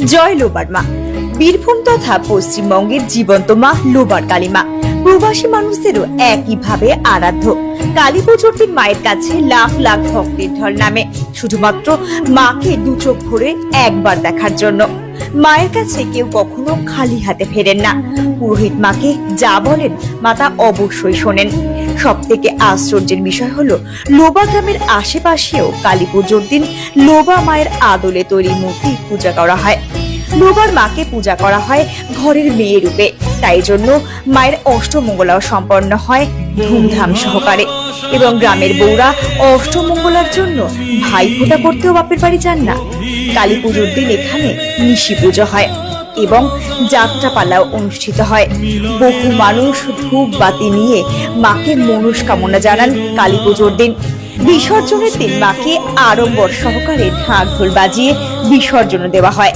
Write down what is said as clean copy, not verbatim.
জয় lobar মা। বীরভূম তথা পশ্চিমবঙ্গের জীবন্ত মা লোবার কালী মা প্রবাসী মানুষদেরও একইভাবে আরাধ্য। কালী পুজোর দিন মায়ের কাছে লাখ লাখ ভক্তের ঢল নামে শুধুমাত্র মাকে দু চোখ ভরে একবার দেখার জন্য। মায়ের কাছে কেউ কখনো খালি হাতে ফেরেন না। পুরোহিত মাকে যা বলেন মা তা অবশ্যই শোনেন। সব থেকে আশ্চর্যের বিষয় হলো লোবা গ্রামের আশেপাশেও কালী পুজোর দিন লোবা মায়ের আদলে তৈরি মূর্তি পূজা করা হয়। লোবার মাকে পূজা করা হয় ঘরের মেয়ে রূপে, তাই জন্য মায়ের অষ্টমঙ্গলাও সম্পন্ন হয় ধুমধাম সহকারে। এবং গ্রামের বউরা অষ্টমঙ্গলার জন্য ভাইফোঁটা করতেও বাপের বাড়ি যান না। কালী পুজোর দিন এখানে নিশি পুজো হয় এবং যাত্রাপালাও অনুষ্ঠিত হয়। বহু মানুষ ধূপ বাতি নিয়ে মাকে মনস্কামনা জানান কালী পুজোর দিন। বিসর্জনের দিন মাকে আড়ম্বর সহকারে ঢাক ঢোল বাজিয়ে বিসর্জন দেওয়া হয়।